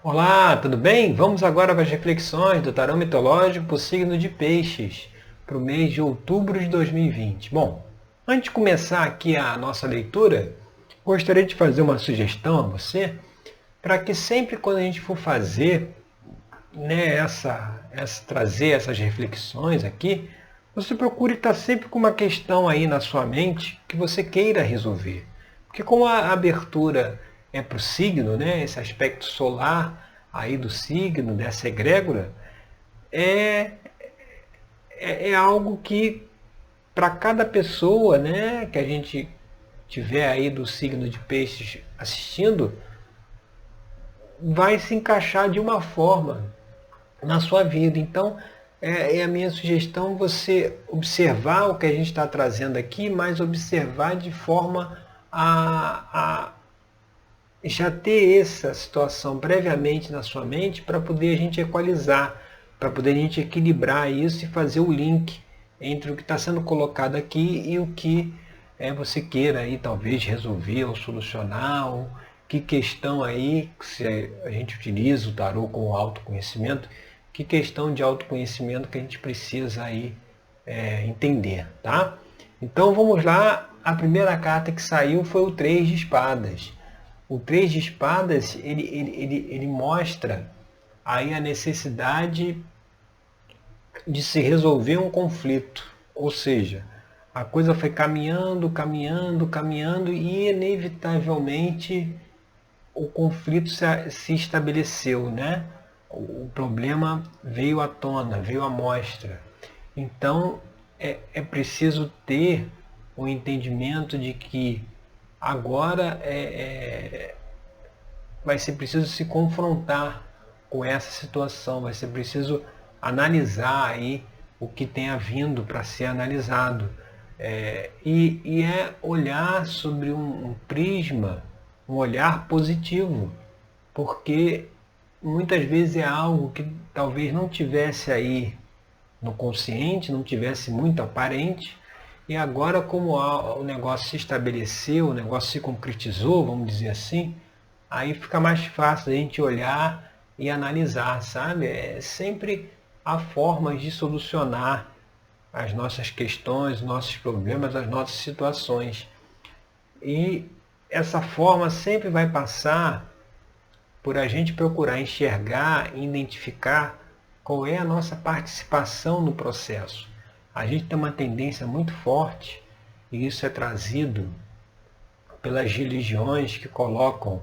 Olá, tudo bem? Vamos agora para as reflexões do tarô mitológico para o signo de Peixes, para o mês de outubro de 2020. Bom, antes de começar aqui a nossa leitura, gostaria de fazer uma sugestão a você, para que sempre quando a gente for fazer, né, trazer essas reflexões aqui, você procure estar sempre com uma questão aí na sua mente que você queira resolver. Porque como a abertura é para o signo, né, esse aspecto solar aí do signo, dessa egrégora, é, é algo que para cada pessoa, né, que a gente tiver aí do signo de peixes assistindo, vai se encaixar de uma forma na sua vida. Então, é a minha sugestão você observar o que a gente está trazendo aqui, mas observar de forma a já ter essa situação previamente na sua mente para poder a gente equalizar, para poder a gente equilibrar isso e fazer o link entre o que está sendo colocado aqui e o que você queira aí talvez resolver ou solucionar, ou que questão aí, se a gente utiliza o tarô como autoconhecimento, que questão de autoconhecimento que a gente precisa aí entender, tá? Então vamos lá, a primeira carta que saiu foi o Três de Espadas. O Três de Espadas, ele mostra aí a necessidade de se resolver um conflito. Ou seja, a coisa foi caminhando, caminhando, caminhando e inevitavelmente o conflito se estabeleceu, né? O problema veio à tona, veio à mostra. Então é preciso ter o entendimento de que agora vai ser preciso se confrontar com essa situação, vai ser preciso analisar aí o que tenha vindo para ser analisado. E é olhar sobre um prisma, um olhar positivo, porque muitas vezes é algo que talvez não tivesse aí no consciente, não tivesse muito aparente, e agora como o negócio se estabeleceu, o negócio se concretizou, vamos dizer assim, aí fica mais fácil a gente olhar e analisar, sabe? Sempre há formas de solucionar as nossas questões, nossos problemas, as nossas situações. E essa forma sempre vai passar por a gente procurar enxergar e identificar qual é a nossa participação no processo. A gente tem uma tendência muito forte, e isso é trazido pelas religiões que colocam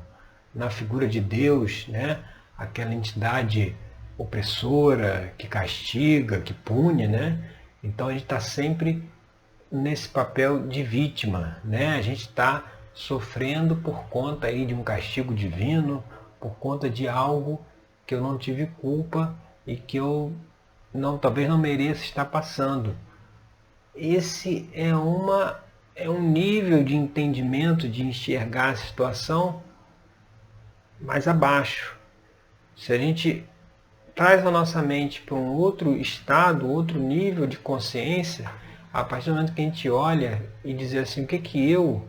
na figura de Deus, né, aquela entidade opressora, que castiga, que pune, né? Então a gente está sempre nesse papel de vítima, né? A gente está sofrendo por conta aí de um castigo divino, por conta de algo que eu não tive culpa e que eu talvez não mereça estar passando. Esse é um nível de entendimento, de enxergar a situação mais abaixo. Se a gente traz a nossa mente para um outro estado, outro nível de consciência, a partir do momento que a gente olha e diz assim, o que que eu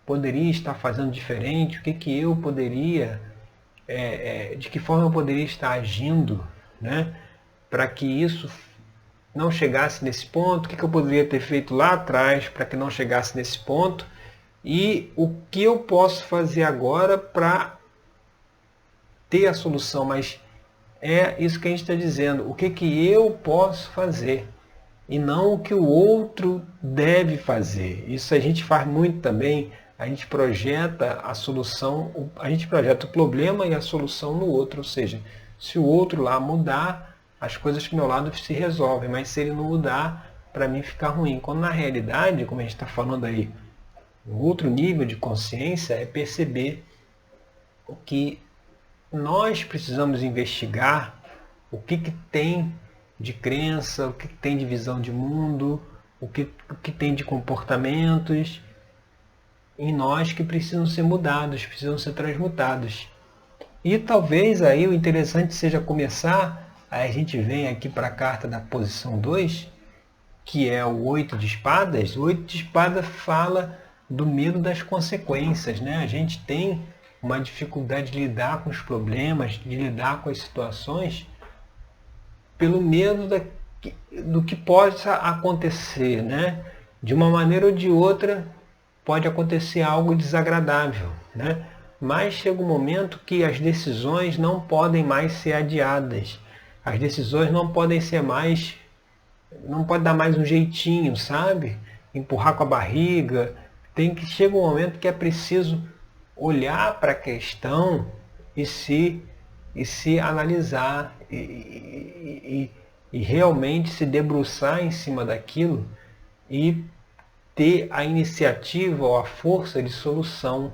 poderia estar fazendo diferente, o que que eu poderia, de que forma eu poderia estar agindo, né, para que isso não chegasse nesse ponto, o que eu poderia ter feito lá atrás para que não chegasse nesse ponto, e o que eu posso fazer agora para ter a solução. Mas é isso que a gente está dizendo, o que que eu posso fazer e não o que o outro deve fazer. Isso a gente faz muito também, a gente projeta a solução, a gente projeta o problema e a solução no outro, ou seja, se o outro lá mudar, as coisas do meu lado se resolvem, mas se ele não mudar, para mim fica ruim. Quando na realidade, como a gente está falando aí, um outro nível de consciência é perceber o que nós precisamos investigar, o que tem de crença, o que tem de visão de mundo, o que tem de comportamentos em nós que precisam ser mudados, precisam ser transmutados. E talvez aí o interessante seja começar, aí a gente vem aqui para a carta da posição 2, que é o Oito de Espadas. O Oito de Espadas fala do medo das consequências, né? A gente tem uma dificuldade de lidar com os problemas, de lidar com as situações, pelo medo do que possa acontecer, né? De uma maneira ou de outra pode acontecer algo desagradável, né? Mas chega um momento que as decisões não podem mais ser adiadas. As decisões não podem ser mais, não pode dar mais um jeitinho, sabe? Empurrar com a barriga. Chega um momento que é preciso olhar para a questão e se analisar e realmente se debruçar em cima daquilo e ter a iniciativa ou a força de solução,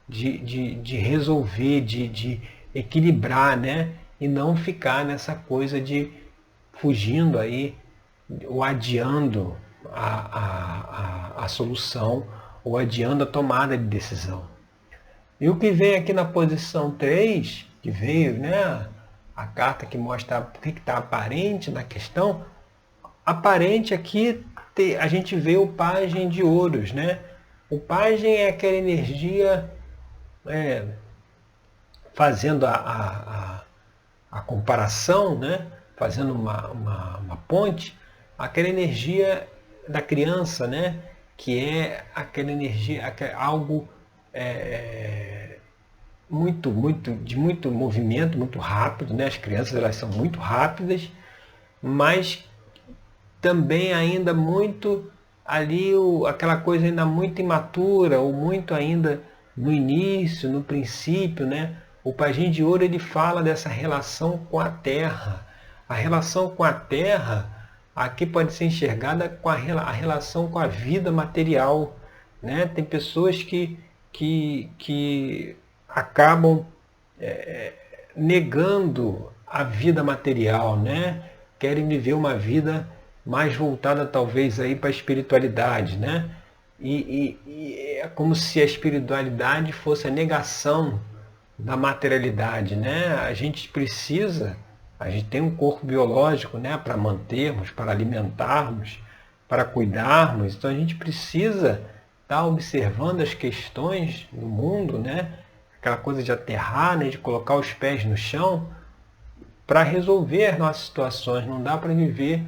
de resolver, de equilibrar, né? E não ficar nessa coisa de fugindo aí ou adiando a solução ou adiando a tomada de decisão. E o que vem aqui na posição 3, que veio, né, a carta que mostra o que está aparente na questão, aparente aqui a gente vê o pajem de ouros, né? O pajem é aquela energia, fazendo a comparação, né? Fazendo uma ponte, aquela energia da criança, né? Que é aquela energia, algo de muito movimento, muito rápido, né? As crianças, elas são muito rápidas, mas também ainda muito ali aquela coisa ainda muito imatura, ou muito ainda no início, no princípio, né? O pajem de ouro, ele fala dessa relação com a terra. A relação com a terra aqui pode ser enxergada com a relação com a vida material, né? Tem pessoas que acabam negando a vida material, né? Querem viver uma vida mais voltada talvez aí para a espiritualidade, né? E é como se a espiritualidade fosse a negação da materialidade, né? A gente tem um corpo biológico, né? Para mantermos, para alimentarmos, para cuidarmos. Então a gente precisa estar observando as questões do mundo, né? Aquela coisa de aterrar, né? De colocar os pés no chão para resolver as nossas situações. Não dá para viver,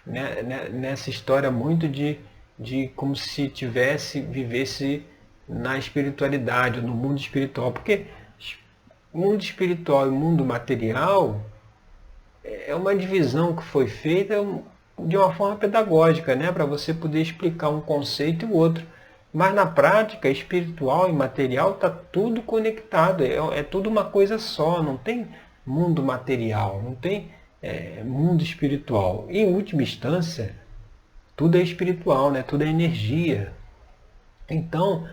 né, nessa história muito de como se vivesse na espiritualidade, no mundo espiritual. Porque o mundo espiritual e o mundo material é uma divisão que foi feita de uma forma pedagógica, né, para você poder explicar um conceito e o outro. Mas na prática, espiritual e material está tudo conectado, é tudo uma coisa só, não tem mundo material, não tem mundo espiritual. E, em última instância, tudo é espiritual, né? Tudo é energia. Então,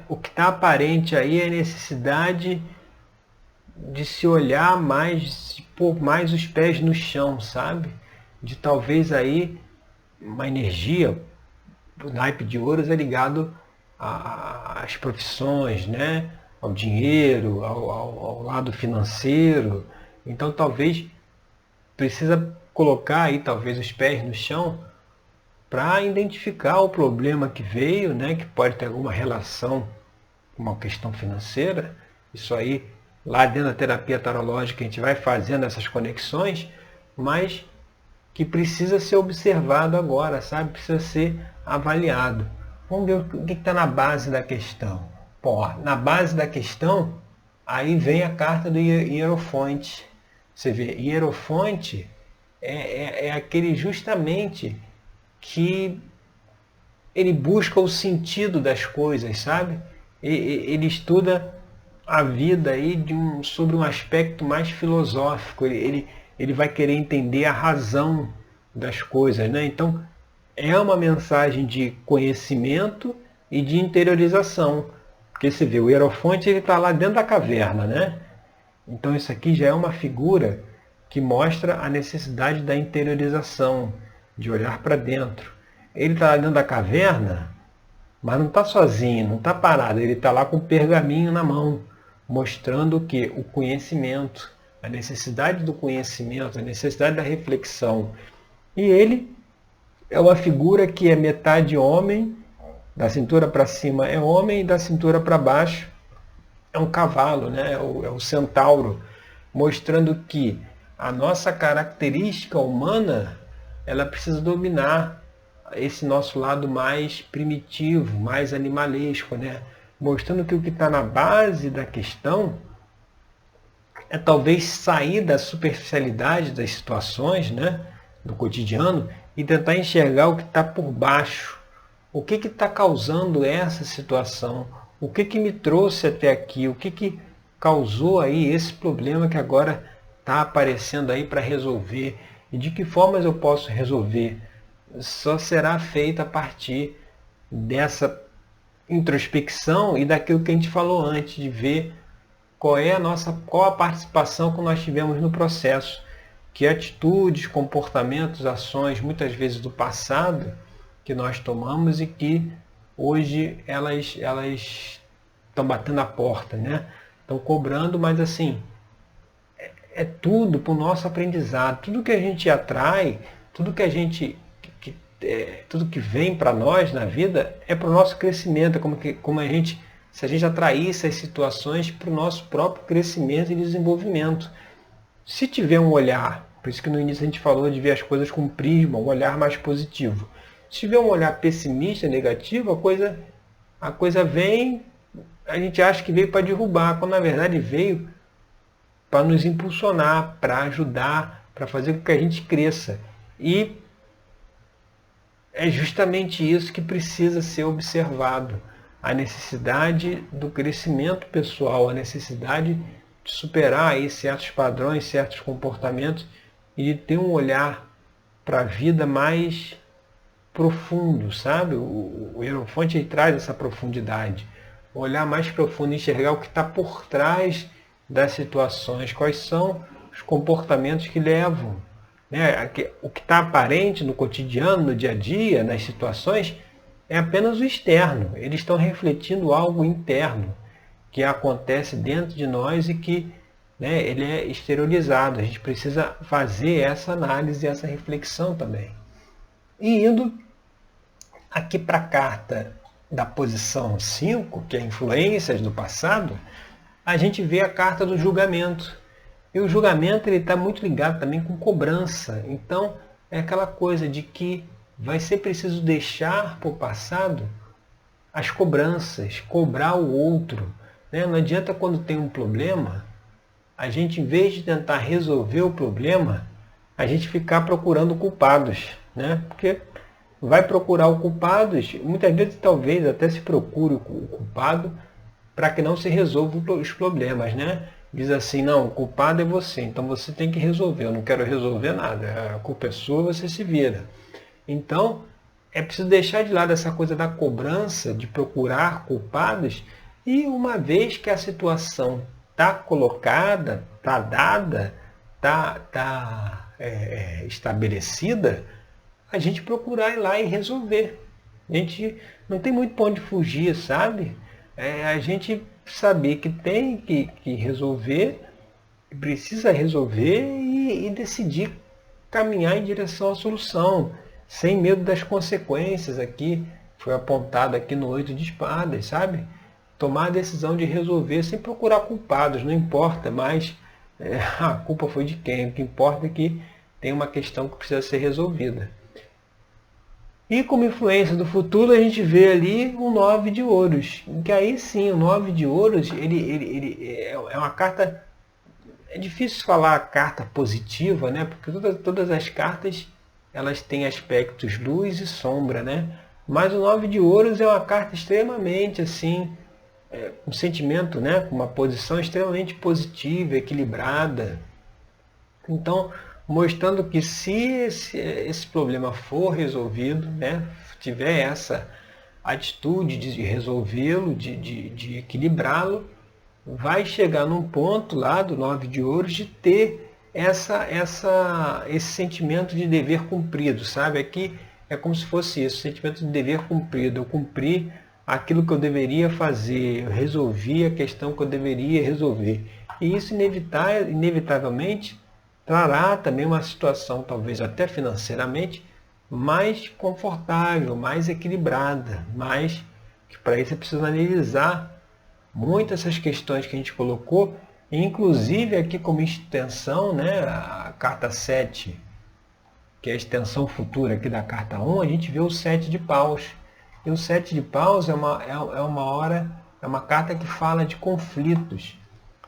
o que está aparente aí é a necessidade de se olhar mais, de pôr mais os pés no chão, sabe? De talvez aí uma energia, o naipe de ouros é ligado às profissões, né? Ao dinheiro, ao lado financeiro. Então talvez precisa colocar aí talvez os pés no chão para identificar o problema que veio, né? Que pode ter alguma relação com uma questão financeira. Isso aí, lá dentro da terapia tarológica, a gente vai fazendo essas conexões, mas que precisa ser observado agora, sabe? Precisa ser avaliado. Vamos ver o que está na base da questão. Pô, na base da questão, aí vem a carta do Hierofonte. Você vê, Hierofonte é aquele justamente que ele busca o sentido das coisas, sabe? Ele estuda a vida aí sobre um aspecto mais filosófico. Ele vai querer entender a razão das coisas, né? Então, é uma mensagem de conhecimento e de interiorização. Porque você vê, o Hierofonte está lá dentro da caverna, né? Então isso aqui já é uma figura que mostra a necessidade da interiorização, de olhar para dentro. Ele está lá dentro da caverna, mas não está sozinho, não está parado. Ele está lá com o pergaminho na mão, mostrando o que? O conhecimento, a necessidade do conhecimento, a necessidade da reflexão. E ele é uma figura que é metade homem, da cintura para cima é homem e da cintura para baixo é um cavalo, né? É o centauro, mostrando que a nossa característica humana, ela precisa dominar esse nosso lado mais primitivo, mais animalesco, né? Mostrando que o que está na base da questão é talvez sair da superficialidade das situações, né? Do cotidiano, e tentar enxergar o que está por baixo. O que está causando essa situação? O que me trouxe até aqui? O que causou aí esse problema que agora está aparecendo aí para resolver? E de que formas eu posso resolver? Só será feita a partir dessa introspecção e daquilo que a gente falou antes, de ver qual a participação que nós tivemos no processo, que atitudes, comportamentos, ações, muitas vezes do passado, que nós tomamos e que hoje elas estão batendo a porta, né? Estão cobrando, mas assim, é tudo para o nosso aprendizado. Tudo que a gente atrai, tudo que a gente tudo que vem para nós na vida é para o nosso crescimento, como a gente, se a gente atraísse as situações para o nosso próprio crescimento e desenvolvimento. Se tiver um olhar, por isso que no início a gente falou de ver as coisas com prisma, um olhar mais positivo. Se tiver um olhar pessimista, negativo, a coisa vem, a gente acha que veio para derrubar, quando na verdade veio para nos impulsionar, para ajudar, para fazer com que a gente cresça. E é justamente isso que precisa ser observado. A necessidade do crescimento pessoal, a necessidade de superar aí certos padrões, certos comportamentos e de ter um olhar para a vida mais profundo, sabe? O Hierofonte traz essa profundidade. Um olhar mais profundo, enxergar o que está por trás das situações, quais são os comportamentos que levam. Né? O que está aparente no cotidiano, no dia a dia, nas situações, é apenas o externo. Eles estão refletindo algo interno que acontece dentro de nós e que, né, ele é exteriorizado. A gente precisa fazer essa análise, essa reflexão também. E indo aqui para a carta da posição 5, que é influências do passado, a gente vê a carta do julgamento. E o julgamento está muito ligado também com cobrança. Então, é aquela coisa de que vai ser preciso deixar para o passado as cobranças, cobrar o outro. Né? Não adianta quando tem um problema, a gente, em vez de tentar resolver o problema, a gente ficar procurando culpados. Né? Porque vai procurar o culpado, muitas vezes talvez até se procure o culpado para que não se resolvam os problemas. Né? Diz assim, não, o culpado é você, então você tem que resolver, eu não quero resolver nada, a culpa é sua, você se vira. Então, é preciso deixar de lado essa coisa da cobrança, de procurar culpados, e uma vez que a situação está colocada, está dada, está estabelecida, a gente procurar ir lá e resolver. A gente não tem muito para onde fugir, sabe? A gente saber que tem que resolver, que precisa resolver e decidir caminhar em direção à solução, sem medo das consequências. Aqui foi apontado aqui no 8 de espadas, sabe? Tomar a decisão de resolver sem procurar culpados, não importa mais a culpa foi de quem, o que importa é que tem uma questão que precisa ser resolvida. E como influência do futuro, a gente vê ali o 9 de ouros. Que aí sim, o 9 de ouros, ele é uma carta... É difícil falar a carta positiva, né? Porque todas as cartas, elas têm aspectos luz e sombra, né? Mas o 9 de ouros é uma carta extremamente, assim, um sentimento, né? Uma posição extremamente positiva, equilibrada. Então, mostrando que se esse problema for resolvido, né, tiver essa atitude de resolvê-lo, de equilibrá-lo, vai chegar num ponto lá do 9 de ouros de ter esse sentimento de dever cumprido, sabe? Aqui é como se fosse isso, sentimento de dever cumprido. Eu cumpri aquilo que eu deveria fazer, eu resolvi a questão que eu deveria resolver. E isso inevitavelmente trará também uma situação, talvez até financeiramente, mais confortável, mais equilibrada, mais que para isso é preciso analisar muitas dessas questões que a gente colocou, inclusive aqui como extensão, né, a carta 7, que é a extensão futura aqui da carta 1, a gente vê o 7 de paus. E o 7 de paus é uma carta que fala de conflitos,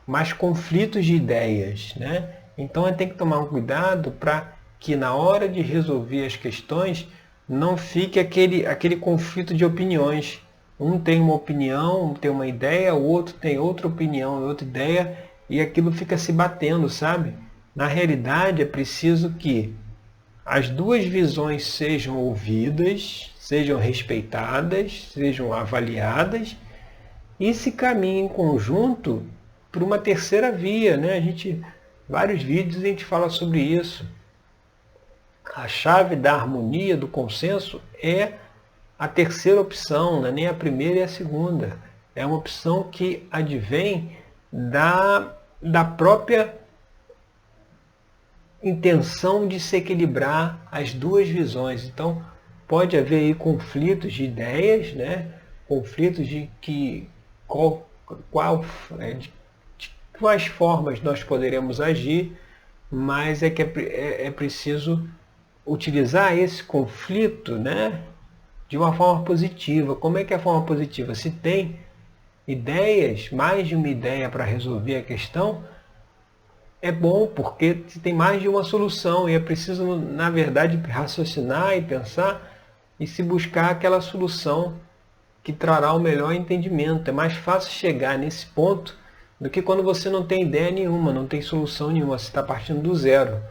mas conflitos de ideias, né? Então tem que tomar um cuidado para que na hora de resolver as questões não fique aquele conflito de opiniões. Um tem uma opinião, um tem uma ideia, o outro tem outra opinião, outra ideia, e aquilo fica se batendo, sabe? Na realidade é preciso que as duas visões sejam ouvidas, sejam respeitadas, sejam avaliadas e se caminhem em conjunto para uma terceira via, né? Vários vídeos a gente fala sobre isso. A chave da harmonia, do consenso, é a terceira opção, não é nem a primeira e a segunda. É uma opção que advém da própria intenção de se equilibrar as duas visões. Então, pode haver aí conflitos de ideias, né? Conflitos de quais formas nós poderemos agir, mas é preciso utilizar esse conflito, né, de uma forma positiva. Como é que é a forma positiva? Se tem ideias, mais de uma ideia para resolver a questão, é bom, porque se tem mais de uma solução e é preciso, na verdade, raciocinar e pensar e se buscar aquela solução que trará o melhor entendimento. É mais fácil chegar nesse ponto do que quando você não tem ideia nenhuma, não tem solução nenhuma, você está partindo do zero.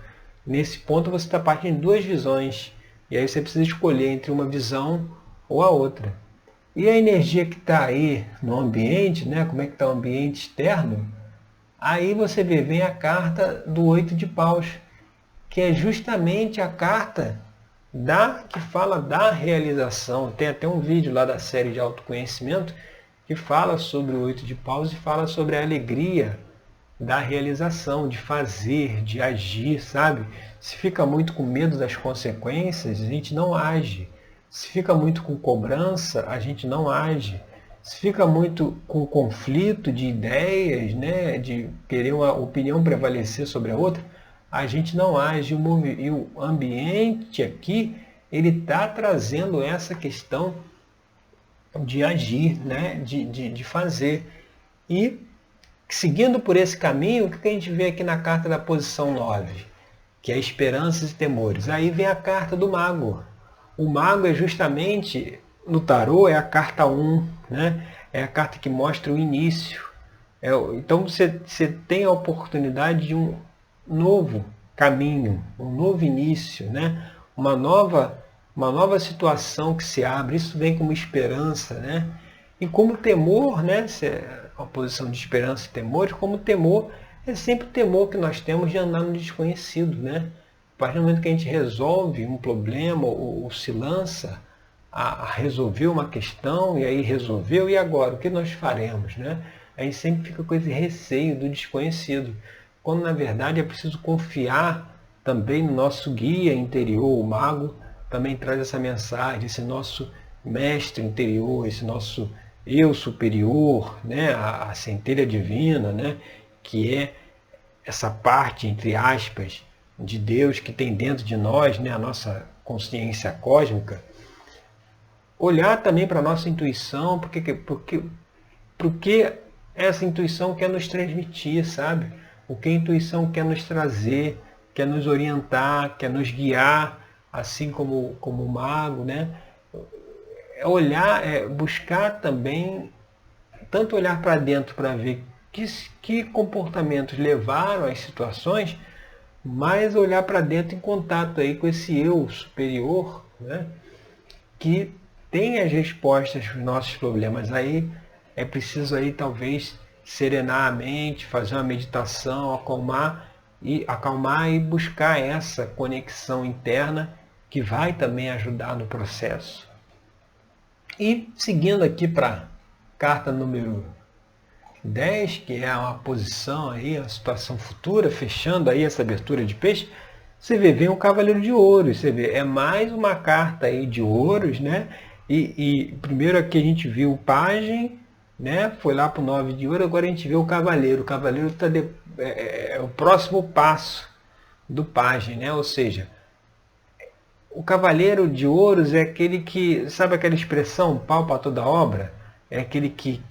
Nesse ponto você está partindo de duas visões, e aí você precisa escolher entre uma visão ou a outra. E a energia que está aí no ambiente, né? Como é que está o ambiente externo? Aí você vem a carta do 8 de paus, que é justamente a carta que fala da realização. Tem até um vídeo lá da série de autoconhecimento que fala sobre o 8 de paus e fala sobre a alegria da realização, de fazer, de agir, sabe? Se fica muito com medo das consequências, a gente não age. Se fica muito com cobrança, a gente não age. Se fica muito com conflito de ideias, né, de querer uma opinião prevalecer sobre a outra, a gente não age. E o ambiente aqui, ele está trazendo essa questão de agir, né, de fazer. E seguindo por esse caminho, o que a gente vê aqui na carta da posição 9? Que é esperanças e temores. Aí vem a carta do mago. O mago é justamente, no tarô, é a carta 1, né? É a carta que mostra o início. Então você tem a oportunidade de um novo caminho, um novo início, né? Uma nova situação que se abre. Isso vem como esperança, né? E como temor, né? A posição de esperança e temor, como temor é sempre o temor que nós temos de andar no desconhecido, né? A partir do momento que a gente resolve um problema ou se lança a resolver uma questão, e aí resolveu, e agora? O que nós faremos, né? A gente sempre fica com esse receio do desconhecido, quando na verdade é preciso confiar também no nosso guia interior. O mago também traz essa mensagem, esse nosso mestre interior, esse nosso eu superior, né? A centelha divina, né? Que é essa parte, entre aspas, de Deus que tem dentro de nós, né? A nossa consciência cósmica. Olhar também para a nossa intuição, porque essa intuição quer nos transmitir, sabe? O que a intuição quer nos trazer, quer nos orientar, quer nos guiar, assim como o mago, né? É olhar, buscar também, tanto olhar para dentro para ver que comportamentos levaram às situações, mas olhar para dentro em contato aí com esse eu superior, né? Que tem as respostas para os nossos problemas. Aí é preciso aí talvez serenar a mente, fazer uma meditação, acalmar e buscar essa conexão interna que vai também ajudar no processo. E seguindo aqui para a carta número 10, que é uma posição aí, a situação futura, fechando aí essa abertura de peixe, você vem o Cavaleiro de Ouros, você vê, é mais uma carta aí de ouros, né? E primeiro aqui a gente viu o pajem, né? Foi lá para o 9 de ouro, agora a gente vê o cavaleiro. O cavaleiro é o próximo passo do pajem, né? Ou seja, o cavaleiro de ouros é aquele que, sabe aquela expressão, pau para toda obra? É aquele que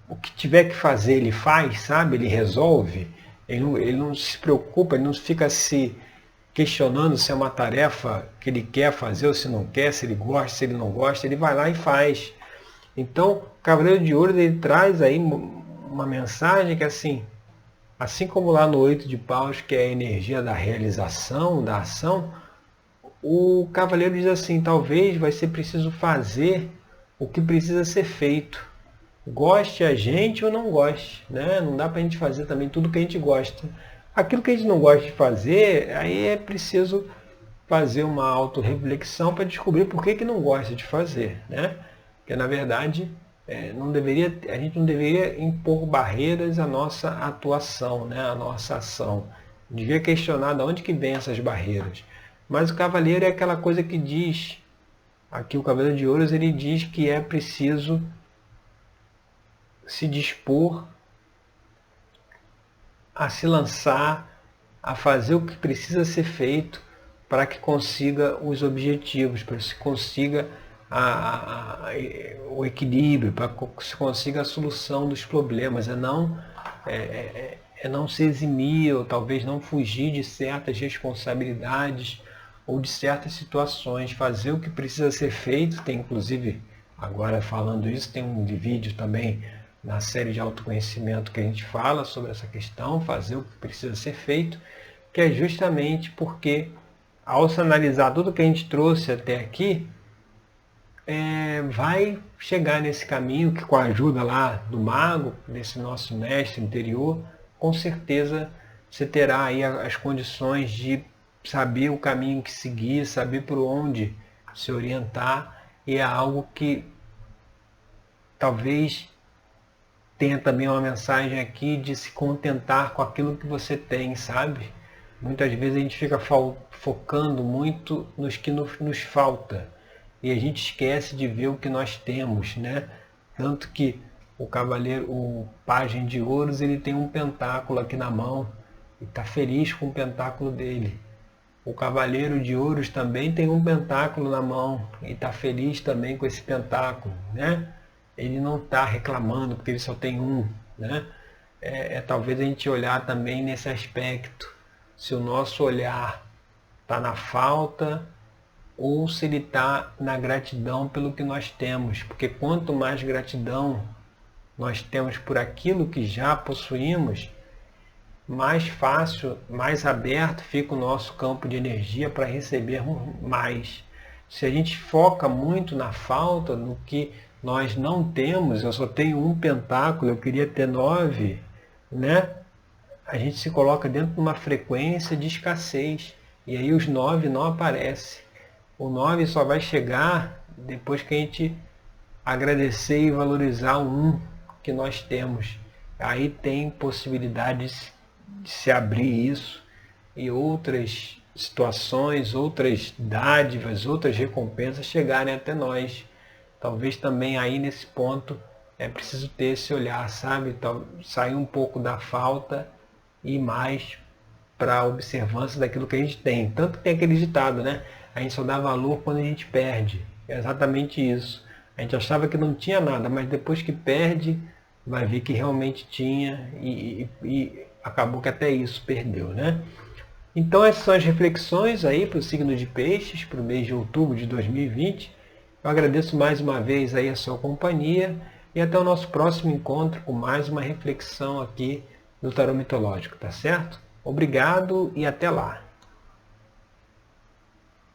o que tiver que fazer ele faz, sabe? Ele resolve. Ele não se preocupa, ele não fica se questionando se é uma tarefa que ele quer fazer ou se não quer, se ele gosta, se ele não gosta, ele vai lá e faz. Então, o Cavaleiro de Ouros ele traz aí uma mensagem que assim como lá no 8 de paus, que é a energia da realização, da ação, o Cavaleiro diz assim, talvez vai ser preciso fazer o que precisa ser feito. Goste a gente ou não goste, né? Não dá para a gente fazer também tudo que a gente gosta. Aquilo que a gente não gosta de fazer, aí é preciso fazer uma autorreflexão para descobrir por que não gosta de fazer, né? Porque na verdade a gente não deveria impor barreiras à nossa atuação, né? À nossa ação. Devia questionar de onde que vem essas barreiras. Mas o cavaleiro é aquela coisa que diz, aqui o Cavaleiro de Ouros ele diz que é preciso se dispor a se lançar, a fazer o que precisa ser feito para que consiga os objetivos, para que se consiga o equilíbrio, para que se consiga a solução dos problemas, é não se eximir ou talvez não fugir de certas responsabilidades ou de certas situações, fazer o que precisa ser feito. Tem inclusive, agora falando isso, tem um vídeo também na série de autoconhecimento que a gente fala sobre essa questão, fazer o que precisa ser feito, que é justamente porque ao se analisar tudo que a gente trouxe até aqui, vai chegar nesse caminho que com a ajuda lá do mago, desse nosso mestre interior, com certeza você terá aí as condições de saber o caminho que seguir, saber por onde se orientar, e é algo que talvez tenha também uma mensagem aqui de se contentar com aquilo que você tem, sabe? Muitas vezes a gente fica focando muito nos que nos falta e a gente esquece de ver o que nós temos, né? Tanto que o cavaleiro, o pajem de ouros, ele tem um pentáculo aqui na mão e está feliz com o pentáculo dele. O cavaleiro de ouros também tem um pentáculo na mão e está feliz também com esse pentáculo, né? Ele não está reclamando porque ele só tem um, né? Talvez a gente olhar também nesse aspecto, se o nosso olhar está na falta ou se ele está na gratidão pelo que nós temos, porque quanto mais gratidão nós temos por aquilo que já possuímos, mais fácil, mais aberto fica o nosso campo de energia para recebermos mais. Se a gente foca muito na falta, no que nós não temos, eu só tenho um pentáculo, eu queria ter 9, né? A gente se coloca dentro de uma frequência de escassez, e aí os 9 não aparecem. O 9 só vai chegar depois que a gente agradecer e valorizar o 1 que nós temos. Aí tem possibilidades de se abrir isso e outras situações, outras dádivas, outras recompensas chegarem até nós. Talvez também aí nesse ponto é preciso ter esse olhar, sabe? Sair um pouco da falta e mais para a observância daquilo que a gente tem. Tanto que tem aquele ditado, né? A gente só dá valor quando a gente perde. É exatamente isso. A gente achava que não tinha nada, mas depois que perde, vai ver que realmente tinha e acabou que até isso perdeu, né? Então essas são as reflexões aí para o signo de Peixes, para o mês de outubro de 2020. Eu agradeço mais uma vez aí a sua companhia e até o nosso próximo encontro com mais uma reflexão aqui do Tarô Mitológico, tá certo? Obrigado e até lá!